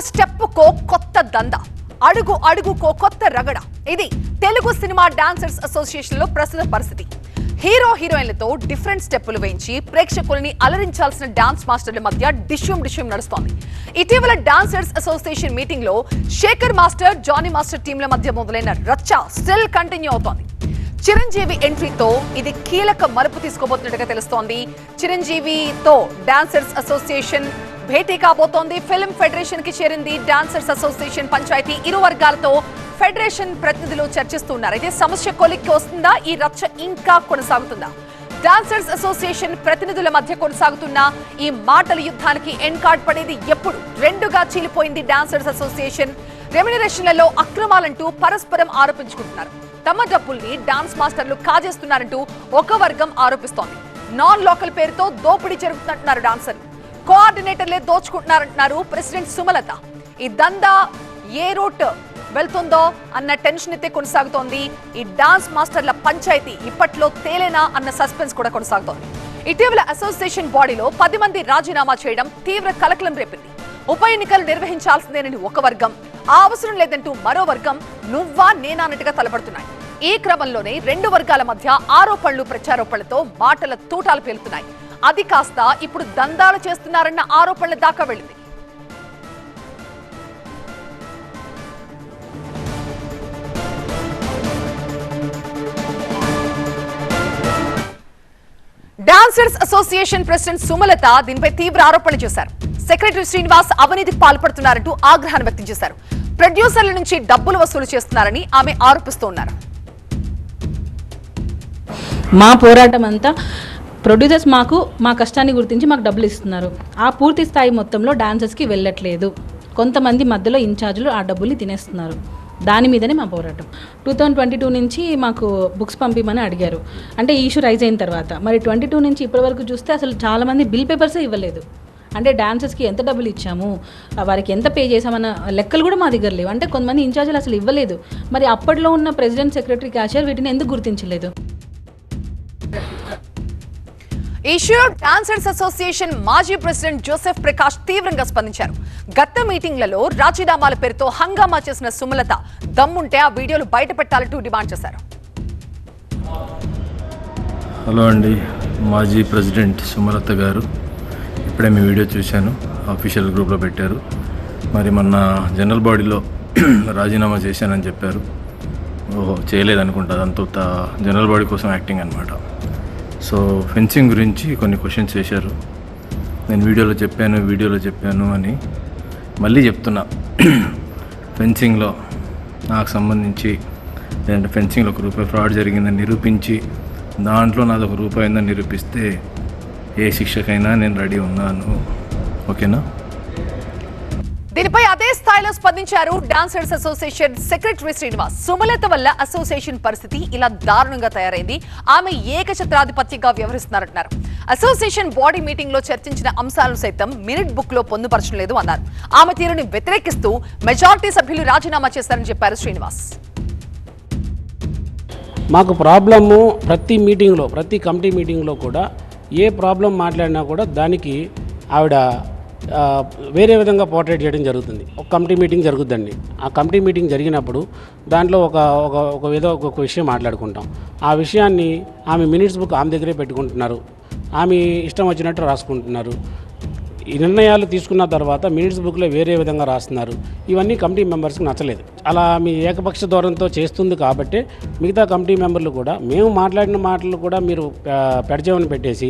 Step కో కొత్త దంద, అడుగు అడుగుకో కొత్త రగడ. ఇది తెలుగు సినిమా డాన్సర్స్ అసోసియేషన్ లో ప్రస్తుత పరిస్థితి. హీరో హీరోయిన్లతో డిఫరెంట్ స్టెప్పులు వేయించి ప్రేక్షకుల్ని అలరించాల్సిన డాన్స్ మాస్టర్ల మధ్య డిష్యూమ్ నడుస్తోంది. ఇటీవల డాన్సర్స్ అసోసియేషన్ మీటింగ్ లో శేఖర్ మాస్టర్, జానీ మాస్టర్ టీంల మధ్య మొదలైన రచ్చ స్టిల్ కంటిన్యూ అవుతోంది. చిరంజీవి ఎంట్రీతో ఇది కీలక మలుపు తీసుకోబోతున్నట్టుగా తెలుస్తోంది. చిరంజీవితో డాన్సర్స్ అసోసియేషన్ భేటీ కాబోతోంది. ఫిల్మ్ ఫెడరేషన్ కి చేరింది డాన్సర్స్ అసోసియేషన్. పంచాయతీ ఇరు వర్గాలతో ఫెడరేషన్ ప్రతినిధులు చర్చిస్తున్నారు. అయితే సమస్య కొలిక్కి వస్తుందా? ఈ రచ్చ ఇంకా కొనసాగుతుందా? డాన్సర్స్ అసోసియేషన్ ప్రతినిధుల మధ్య కొనసాగుతున్న ఈ మాటల యుద్ధానికి ఎండ్ కార్డ్ పడేది ఎప్పుడు? రెండుగా చీలిపోయింది డాన్సర్స్ అసోసియేషన్. రెమ్యునరేషన్లలో అక్రమాలంటూ పరస్పరం ఆరోపించుకుంటున్నారు. తమ డబ్బుల్ని డాన్స్ మాస్టర్లు కాజేస్తున్నారంటూ ఒక వర్గం ఆరోపిస్తోంది. నాన్ లోకల్ పేరుతో దోపిడీ జరుగుతుందంటున్నారు డాన్సర్లు. కోఆర్డినేటర్లే దోచుకుంటున్నారంటున్నారు ప్రెసిడెంట్ సుమలత. ఈ దందా ఏ రూట్ వెళ్తుందో అన్న టెన్షన్ అయితే కొనసాగుతోంది. ఈ డాన్స్ మాస్టర్ల పంచాయతీ ఇప్పట్లో తేలేనా అన్న సస్పెన్స్ కూడా కొనసాగుతోంది. ఇటీవల అసోసియేషన్ బాడీలో 10 మంది రాజీనామా చేయడం తీవ్ర కలకలం రేపింది. ఉప ఎన్నికలు నిర్వహించాల్సిందేనని ఒక వర్గం, ఆ అవసరం లేదంటూ మరో వర్గం నువ్వా నేనా అన్నట్టుగా తలపడుతున్నాయి. ఈ క్రమంలోనే రెండు వర్గాల మధ్య ఆరోపణలు ప్రత్యారోపణలతో మాటల తూటాలు పేలుతున్నాయి. అది కాస్త ఇప్పుడు దందాలు చేస్తున్నారన్న ఆరోపణల దాకా వెళ్ళింది. డాన్సర్స్ అసోసియేషన్ ప్రెసిడెంట్ సుమలత దీనిపై తీవ్ర ఆరోపణలు చేశారు. సెక్రటరీ శ్రీనివాస్ అవినీతికి పాల్పడుతున్నారంటూ ఆగ్రహాన్ని వ్యక్తం చేశారు. ప్రొడ్యూసర్ల నుంచి డబ్బులు వసూలు చేస్తున్నారని ఆమె ఆరోపిస్తూ ఉన్నారు. మా పోరాటం అంతా ప్రొడ్యూసర్స్ మా కష్టాన్ని గుర్తించి మాకు డబ్బులు ఇస్తున్నారు. ఆ పూర్తి స్థాయి మొత్తంలో డాన్సర్స్కి వెళ్ళట్లేదు. కొంతమంది మధ్యలో ఇన్ఛార్జీలు ఆ డబ్బుల్ని తినేస్తున్నారు. దాని మీదనే మా పోరాటం. 2022 నుంచి మాకు బుక్స్ పంపిమని అడిగారు. అంటే ఈ ఇష్యూ రైజ్ అయిన తర్వాత మరి 22 నుంచి ఇప్పటి వరకు చూస్తే అసలు చాలామంది బిల్ పేపర్సే ఇవ్వలేదు. అంటే డాన్సర్స్కి ఎంత డబ్బులు ఇచ్చాము, వారికి ఎంత పే చేసామన్న లెక్కలు కూడా మా దగ్గర లేవు. అంటే కొంతమంది ఇన్ఛార్జీలు అసలు ఇవ్వలేదు. మరి అప్పట్లో ఉన్న ప్రెసిడెంట్, సెక్రటరీ, క్యాషియర్ వీటిని ఎందుకు గుర్తించలేదు? ఈ ఇష్యూలో డాన్సర్స్ అసోసియేషన్ మాజీ ప్రెసిడెంట్ జోసెఫ్ ప్రకాష్ తీవ్రంగా స్పందించారు. గత మీటింగ్లలో రాజీనామాల పేరుతో హంగామా చేసిన సుమలత దమ్ముంటే ఆ వీడియోలు బయట పెట్టాలంటూ డిమాండ్ చేశారు. హలో అండి, మాజీ ప్రెసిడెంట్ సుమలత గారు, ఇప్పుడే మీ వీడియో చూశాను, అఫీషియల్ గ్రూప్లో పెట్టారు. మరి మొన్న జనరల్ బాడీలో రాజీనామా చేశానని చెప్పారు. ఓహో, చేయలేదనుకుంటా. అదంతా జనరల్ బాడీ కోసం యాక్టింగ్ అనమాట. సో ఫెన్సింగ్ గురించి కొన్ని క్వశ్చన్స్ చేశారు. నేను వీడియోలో చెప్పాను అని మళ్ళీ చెప్తున్నా. ఫెన్సింగ్లో నాకు సంబంధించి లేదంటే ఫెన్సింగ్లో ₹1 ఫ్రాడ్ జరిగిందని నిరూపించి దాంట్లో నాది ₹1 అయిందని నిరూపిస్తే ఏ శిక్షకైనా నేను రెడీ ఉన్నాను. ఓకేనా? దీనిపై అదే స్థాయిలో స్పందించారు dancers association secretary Srinivas. Sumalatha వల్ల అసోసియేషన్ పరిస్థితి ఇలా దారుణంగా తయారైంది. ఆమె ఏకఛత్రాధిపత్యంగా వ్యవహరిస్తున్నారంటున్నారు. అసోసియేషన్ బాడీ మీటింగ్ లో చర్చించిన అంశాలను సైతం మినిట్ బుక్ లో పొందుపరచలేదు అన్నారు. ఆమె తీరుని వ్యతిరేకిస్తూ మెజారిటీ సభ్యులు రాజీనామా చేశారని చెప్పారు శ్రీనివాస్. మాకు ప్రాబ్లము ప్రతి మీటింగ్లో, ప్రతి కమిటీ మీటింగ్లో కూడా ఏ ప్రాబ్లం మాట్లాడినా కూడా దానికి ఆవిడ వేరే విధంగా పోర్ట్రేట్ చేయడం జరుగుతుంది. ఒక కమిటీ మీటింగ్ జరుగుతుందండి. ఆ కమిటీ మీటింగ్ జరిగినప్పుడు దాంట్లో ఒక విషయం మాట్లాడుకుంటాం. ఆ విషయాన్ని ఆమె మినిట్స్ బుక్ ఆమె దగ్గరే పెట్టుకుంటున్నారు. ఆమె ఇష్టం వచ్చినట్టు రాసుకుంటున్నారు. ఈ నిర్ణయాలు తీసుకున్న తర్వాత మినిట్స్ బుక్లో వేరే విధంగా రాస్తున్నారు. ఇవన్నీ కమిటీ మెంబర్స్కి నచ్చలేదు. అలా మీ ఏకపక్ష ధోరణితో చేస్తుంది కాబట్టి మిగతా కమిటీ మెంబర్లు కూడా మేము మాట్లాడిన మాటలు కూడా మీరు పెడచేవని పెట్టేసి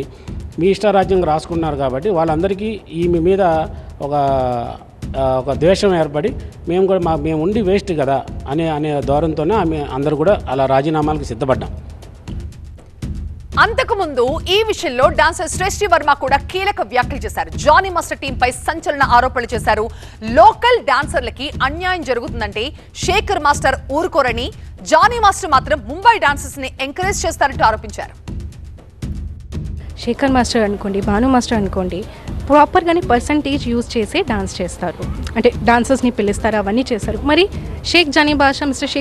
మీ ఇష్టారాజ్యంగా రాసుకున్నారు కాబట్టి వాళ్ళందరికీ ఈమె మీద ఒక ద్వేషం ఏర్పడి మేము ఉండి వేస్ట్ కదా అనే ధోరణితోనే అందరూ కూడా అలా రాజీనామాలకు సిద్ధపడ్డాం. అంతకుముందు ఈ విషయంలో డాన్సర్ శ్రేష్ఠి వర్మ కూడా కీలక వ్యాఖ్యలు చేశారు. జానీ మాస్టర్ టీంపై సంచలన ఆరోపణలు చేశారు. లోకల్ డాన్సర్లకి అన్యాయం జరుగుతుందంటే శేఖర్ మాస్టర్ ఊరుకోరని, జానీ మాస్టర్ మాత్రం ముంబై డాన్సర్స్ ని ఎంకరేజ్ చేస్తారంటూ ఆరోపించారు. శేఖర్ మాస్టర్ అనుకోండి, భాను మాస్టర్ అనుకోండి, ప్రాపర్గానే పర్సంటేజ్ యూజ్ చేసి డాన్స్ చేస్తారు. అంటే డాన్సర్స్ని పిలుస్తారు, అవన్నీ చేస్తారు. మరి మిస్టర్ షేక్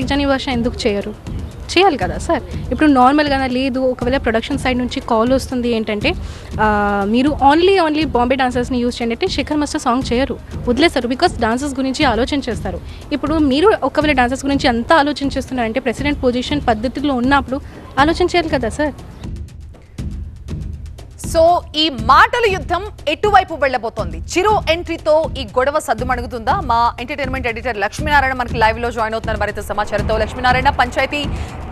జానీ భాష ఎందుకు చేయరు? చేయాలి కదా సార్. ఇప్పుడు నార్మల్గానే లేదు, ఒకవేళ ప్రొడక్షన్ సైడ్ నుంచి కాల్ వస్తుంది ఏంటంటే మీరు ఓన్లీ బాంబే డాన్సర్స్ని యూజ్ చేయండి అంటే శేఖర్ మాస్టర్ సాంగ్ చేయరు, వదిలేస్తారు. బికాస్ డాన్సర్స్ గురించి ఆలోచన చేస్తారు. ఇప్పుడు మీరు ఒకవేళ డాన్సర్స్ గురించి అంతా ఆలోచన చేస్తున్నారంటే ప్రెసిడెంట్ పొజిషన్ పద్ధతిలో ఉన్నప్పుడు ఆలోచన చేయాలి కదా సార్. సో ఈ మాటల యుద్ధం ఎటువైపు వెళ్ళబోతోంది? చిరు ఎంట్రీతో ఈ గొడవ సద్దుమణుగుతుందా? మా ఎంటర్టైన్మెంట్ ఎడిటర్ లక్ష్మీనారాయణ మనకి లైవ్ లో జాయిన్ అవుతున్నారు మరింత సమాచారంతో. లక్ష్మీనారాయణ, పంచాయతీ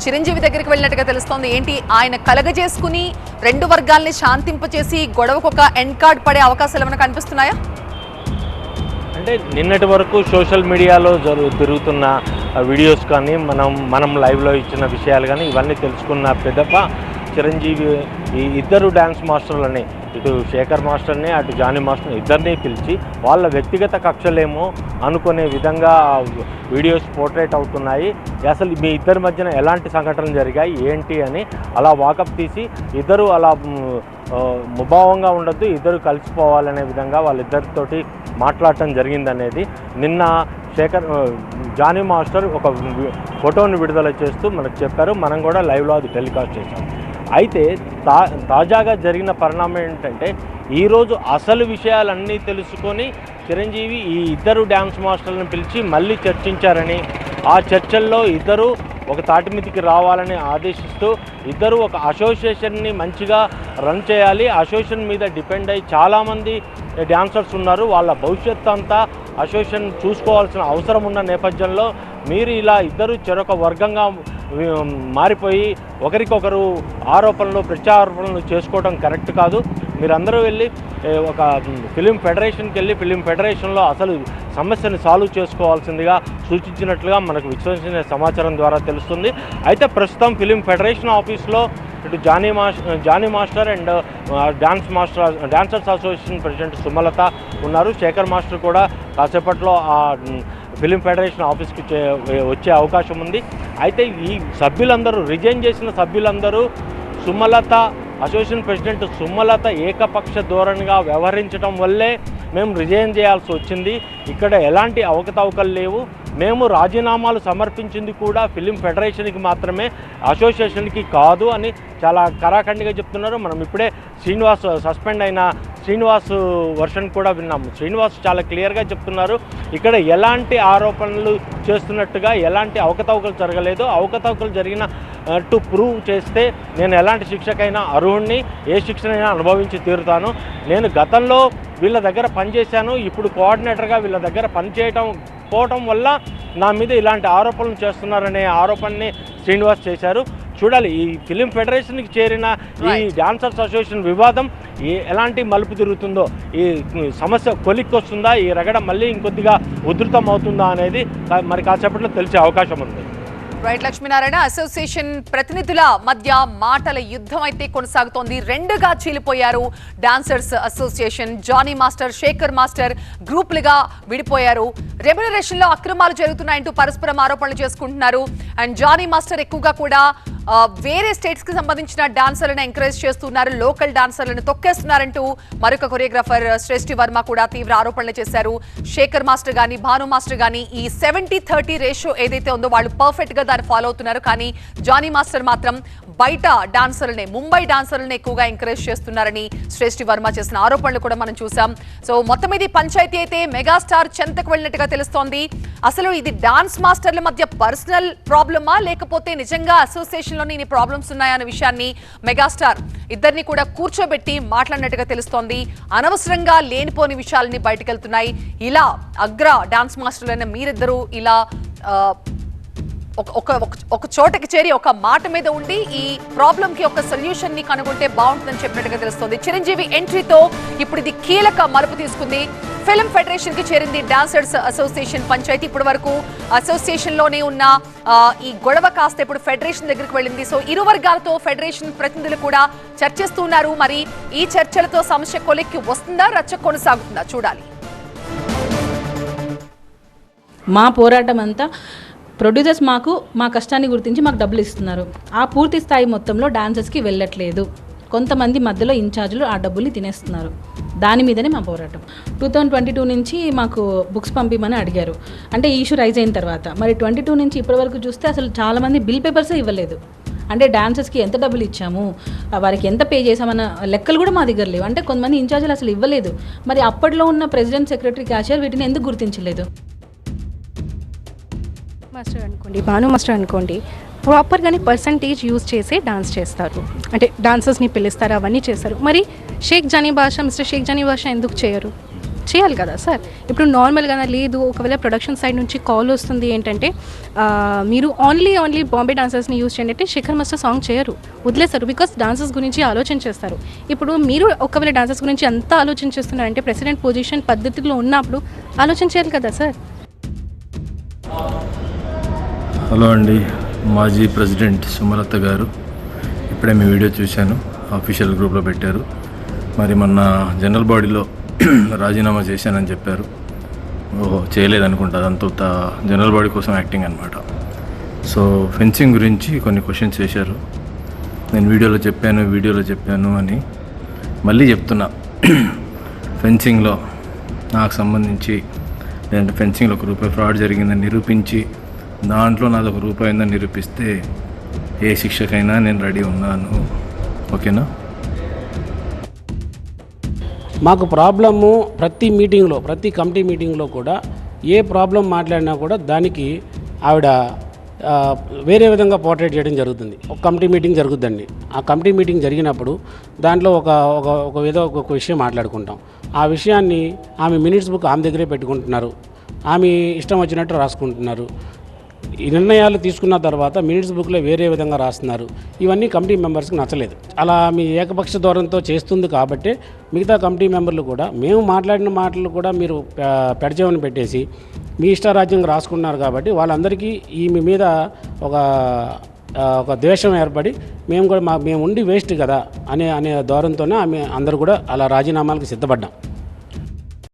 చిరంజీవి దగ్గరికి వెళ్ళినట్టుగా తెలుస్తోంది. ఏంటి ఆయన కలగజేసుకుని రెండు వర్గాల్ని శాంతింపచేసి గొడవకు ఒక ఎండ్ కార్డ్ పడే అవకాశాలు ఏమైనా కనిపిస్తున్నాయా? అంటే నిన్నటి వరకు సోషల్ మీడియాలో తిరుగుతున్న వీడియోస్ కానీ మనం లైవ్లో ఇచ్చిన విషయాలు కానీ ఇవన్నీ తెలుసుకున్న పెద్దప్ప చిరంజీవి ఈ ఇద్దరు డ్యాన్స్ మాస్టర్లని, ఇటు శేఖర్ మాస్టర్ని అటు జానీ మాస్టర్ని ఇద్దరిని పిలిచి వాళ్ళ వ్యక్తిగత కక్షలేమో అనుకునే విధంగా వీడియోస్ పోర్ట్రేట్ అవుతున్నాయి. అసలు మీ ఇద్దరి మధ్యన ఎలాంటి సంఘటనలు జరిగాయి ఏంటి అని అలా వాకప్ తీసి ఇద్దరు అలా ముభావంగా ఉండొద్దు, ఇద్దరు కలిసిపోవాలనే విధంగా వాళ్ళిద్దరితోటి మాట్లాడటం జరిగిందనేది నిన్న జానీ మాస్టర్ ఒక ఫోటోని విడుదల చేస్తూ మనకు చెప్పారు. మనం కూడా లైవ్లో అది టెలికాస్ట్ చేశాం. అయితే తాజాగా జరిగిన పరిణామం ఏంటంటే ఈరోజు అసలు విషయాలన్నీ తెలుసుకొని చిరంజీవి ఈ ఇద్దరు డ్యాన్స్ మాస్టర్లను పిలిచి మళ్ళీ చర్చించారని, ఆ చర్చల్లో ఇద్దరు ఒక తాటి మీదకి రావాలని ఆదేశిస్తూ ఇద్దరు ఒక అసోసియేషన్ని మంచిగా రన్ చేయాలి, అసోసియేషన్ మీద డిపెండ్ అయ్యి చాలామంది డ్యాన్సర్స్ ఉన్నారు, వాళ్ళ భవిష్యత్తు అంతా అసోసియేషన్ చూసుకోవాల్సిన అవసరం ఉన్న నేపథ్యంలో మీరు ఇలా ఇద్దరు చెరొక వర్గంగా మారిపోయి ఒకరికొకరు ఆరోపణలు ప్రత్యారోపణలు చేసుకోవడం కరెక్ట్ కాదు. మీరందరూ వెళ్ళి ఒక ఫిలిం ఫెడరేషన్కి వెళ్ళి ఫిలిం ఫెడరేషన్లో అసలు సమస్యను సాల్వ్ చేసుకోవాల్సిందిగా సూచించినట్లుగా మనకు విశ్వసనీయ సమాచారం ద్వారా తెలుస్తుంది. అయితే ప్రస్తుతం ఫిలిం ఫెడరేషన్ ఆఫీస్లో ఇటు Jani master and dancers association president Sumalatha ఉన్నారు. శేఖర్ మాస్టర్ కూడా కాసేపట్లో ఫిలిం ఫెడరేషన్ ఆఫీస్కి వచ్చే అవకాశం ఉంది. అయితే ఈ సభ్యులందరూ రిజైన్ చేసిన సభ్యులందరూ అసోసియేషన్ ప్రెసిడెంట్ సుమలత ఏకపక్ష ధోరణిగా వ్యవహరించడం వల్లే మేము రిజైన్ చేయాల్సి వచ్చింది, ఇక్కడ ఎలాంటి అవకతవకలు లేవు, మేము రాజీనామాలు సమర్పించింది కూడా ఫిలిం ఫెడరేషన్కి మాత్రమే, అసోసియేషన్కి కాదు అని చాలా కరాఖండిగా చెప్తున్నారు. మనం ఇప్పుడే సస్పెండ్ అయిన శ్రీనివాస్ వర్షన్ కూడా విన్నాము. శ్రీనివాస్ చాలా క్లియర్గా చెప్తున్నారు, ఇక్కడ ఎలాంటి ఆరోపణలు చేస్తున్నట్టుగా ఎలాంటి అవకతవకలు జరగలేదు, అవకతవకలు జరిగినట్టు ప్రూవ్ చేస్తే నేను ఎలాంటి శిక్షకైనా అర్హుణ్ణి, ఏ శిక్షనైనా అనుభవించి తీరుతాను, నేను గతంలో వీళ్ళ దగ్గర పనిచేశాను, ఇప్పుడు కోఆర్డినేటర్గా వీళ్ళ దగ్గర పోవటం వల్ల నా మీద ఇలాంటి ఆరోపణలు చేస్తున్నారనే ఆరోపణని శ్రీనివాస్ చేశారు. చూడాలి ఈ ఫిలిం ఫెడరేషన్కి చేరిన ఈ డాన్సర్స్ అసోసియేషన్ వివాదం ఎలాంటి మలుపు తిరుగుతుందో, ఈ సమస్య కొలిక్కొస్తుందా, ఈ రగడ మళ్ళీ ఇంకొద్దిగా ఉధృతం అవుతుందా అనేది మరి కాసేపట్లో తెలిసే అవకాశం ఉంది. రైట్ లక్ష్మీనారాయణ, అసోసియేషన్ ప్రతినిధుల మధ్య మాటల యుద్ధం అయితే కొనసాగుతోంది. రెండుగా చీలిపోయారు dancers association. Jani master, Shekhar master గ్రూపులుగా విడిపోయారు. రెమ్యునరేషన్ లో అక్రమాలు జరుగుతున్నాయంటూ పరస్పరం ఆరోపణలు చేసుకుంటున్నారు. అండ్ జానీ మాస్టర్ ఎక్కువగా కూడా వేరే స్టేట్స్ కి సంబంధించిన డాన్సర్లను ఎంకరేజ్ చేస్తున్నారు, లోకల్ డాన్సర్లను తొక్కేస్తున్నారంటూ మరొక కొరియోగ్రాఫర్ శ్రేష్ఠి వర్మ కూడా తీవ్ర ఆరోపణలు చేశారు. శేఖర్ మాస్టర్ గానీ భాను మాస్టర్ గానీ ఈ 70-30 రేషియో ఏదైతే ఉందో వాళ్ళు పర్ఫెక్ట్ గా దాన్ని ఫాలో అవుతున్నారు. కానీ జానీ మాస్టర్ మాత్రం బయట డాన్సర్లనే, ముంబై డాన్సర్లను ఎక్కువగా ఎంకరేజ్ చేస్తున్నారని శ్రేష్ఠి వర్మ చేసిన ఆరోపణలు కూడా మనం చూసాం. సో మొత్తం ఇది పంచాయతీ అయితే మెగాస్టార్ చెంతకు వెళ్ళినట్టుగా తెలుస్తోంది. అసలు ఇది డాన్స్ మాస్టర్ల మధ్య పర్సనల్ ప్రాబ్లమా లేకపోతే నిజంగా అసోసియేషన్ లోని ఇన్ని ప్రాబ్లమ్స్ ఉన్నాయన్న విషయాన్ని మెగాస్టార్ ఇద్దరిని కూడా కూర్చోబెట్టి మాట్లాడినట్టుగా తెలుస్తోంది. అనవసరంగా లేనిపోని విషయాలని బయటకెళ్తున్నాయి. ఇలా అగ్ర డాన్స్ మాస్టర్లైన మీరిద్దరూ ఇలా ఒక చోటకి చేరి ఒక మాట మీద ఉండి ఈ ప్రాబ్లం కి ఒక సొల్యూషన్ ని కనుగొంటే బాగుంటుందని చెప్పినట్టుగా తెలుస్తోంది. చిరంజీవి ఎంట్రీతో ఇప్పుడు ఇది కీలక మలుపు తీసుకుంది. ఫిలిం ఫెడరేషన్ కి చేరింది డాన్సర్స్ అసోసియేషన్ పంచాయతీ. ఇప్పటి వరకు అసోసియేషన్ లోనే ఉన్న ఈ గొడవ కాస్త ఇప్పుడు ఫెడరేషన్ దగ్గరికి వెళ్ళింది. సో ఇరు వర్గాలతో ఫెడరేషన్ ప్రతినిధులు కూడా చర్చిస్తున్నారు. మరి ఈ చర్చలతో సమస్య కొలిక్కి వస్తుందా, రచ్చ కొనసాగుతుందా చూడాలి. మా పోరాటం అంతా ప్రొడ్యూసర్స్ మా కష్టాన్ని గుర్తించి మాకు డబ్బులు ఇస్తున్నారు, ఆ పూర్తి స్థాయి మొత్తంలో డాన్సర్స్కి వెళ్ళట్లేదు. కొంతమంది మధ్యలో ఇన్ఛార్జీలు ఆ డబ్బుల్ని తినేస్తున్నారు. దాని మీదనే మా పోరాటం. 2022 నుంచి మాకు బుక్స్ పంపిమని అడిగారు. అంటే ఈ ఇష్యూ రైజ్ అయిన తర్వాత మరి 22 నుంచి ఇప్పటివరకు చూస్తే అసలు చాలామంది బిల్ పేపర్సే ఇవ్వలేదు. అంటే డాన్సర్స్కి ఎంత డబ్బులు ఇచ్చాము, వారికి ఎంత పే చేసామన్న లెక్కలు కూడా మా దగ్గర లేవు. అంటే కొంతమంది ఇన్ఛార్జీలు అసలు ఇవ్వలేదు. మరి అప్పట్లో ఉన్న ప్రెసిడెంట్, సెక్రటరీ, క్యాషియర్ వీటిని ఎందుకు గుర్తించలేదు? మాస్టర్ అనుకోండి, భాను మాస్టర్ అనుకోండి, ప్రాపర్గానే పర్సంటేజ్ యూజ్ చేసి డాన్స్ చేస్తారు. అంటే డాన్సర్స్ని పిలుస్తారు, అవన్నీ చేస్తారు. మరి మిస్టర్ షేక్ జానీ భాష ఎందుకు చేయరు? చేయాలి కదా సార్. ఇప్పుడు నార్మల్గానే లేదు, ఒకవేళ ప్రొడక్షన్ సైడ్ నుంచి కాల్ వస్తుంది ఏంటంటే మీరు ఓన్లీ బాంబే డాన్సర్స్ని యూజ్ చేయండి అంటే శేఖర్ మాస్టర్ సాంగ్ చేయరు, వదిలేస్తారు. బికాస్ డాన్సర్స్ గురించి ఆలోచన చేస్తారు. ఇప్పుడు మీరు ఒకవేళ డాన్సర్స్ గురించి అంతా ఆలోచన చేస్తున్నారంటే ప్రెసిడెంట్ పొజిషన్ పద్ధతిలో ఉన్నప్పుడు ఆలోచన చేయాలి కదా సార్. హలో అండి, మాజీ ప్రెసిడెంట్ సుమలత గారు ఇప్పుడే మీ వీడియో చూశాను, ఆఫీషియల్ గ్రూప్లో పెట్టారు. మరి మొన్న జనరల్ బాడీలో రాజీనామా చేశానని చెప్పారు. చేయలేదనుకుంటా, అదంతా జనరల్ బాడీ కోసం యాక్టింగ్ అనమాట. సో ఫెన్సింగ్ గురించి కొన్ని క్వశ్చన్స్ వేశారు. నేను వీడియోలో చెప్పాను అని మళ్ళీ చెప్తున్నా. ఫెన్సింగ్లో నాకు సంబంధించి లేదంటే ఫెన్సింగ్లో ₹1 ఫ్రాడ్ జరిగిందని నిరూపించి దాంట్లో నాది ₹1 అయిందని నిరూపిస్తే ఏ శిక్షకైనా నేను రెడీ ఉన్నాను. ఓకేనా? మాకు ప్రాబ్లము ప్రతి మీటింగ్లో, ప్రతి కమిటీ మీటింగ్లో కూడా ఏ ప్రాబ్లం మాట్లాడినా కూడా దానికి ఆవిడ వేరే విధంగా పోర్ట్రేట్ చేయడం జరుగుతుంది. ఒక కమిటీ మీటింగ్ జరుగుద్దండి. ఆ కమిటీ మీటింగ్ జరిగినప్పుడు దాంట్లో ఒక విషయం మాట్లాడుకుంటాం. ఆ విషయాన్ని ఆమె మినిట్స్ బుక్ ఆమె దగ్గరే పెట్టుకుంటున్నారు, ఆమె ఇష్టం వచ్చినట్టు రాసుకుంటున్నారు. ఈ నిర్ణయాలు తీసుకున్న తర్వాత మినిట్స్ బుక్లో వేరే విధంగా రాస్తున్నారు. ఇవన్నీ కమిటీ మెంబర్స్కి నచ్చలేదు. అలా మీ ఏకపక్ష ధోరణితో చేస్తుంది కాబట్టి మిగతా కమిటీ మెంబర్లు కూడా మేము మాట్లాడిన మాటలు కూడా మీరు పెడచేవని పెట్టేసి మీ ఇష్టారాజ్యంగా రాసుకున్నారు కాబట్టి వాళ్ళందరికీ ఈమె మీద ఒక ద్వేషం ఏర్పడి మేము ఉండి వేస్ట్ కదా అనే ధోరణితోనే ఆమె అందరూ కూడా అలా రాజీనామాలకు సిద్ధపడ్డాం.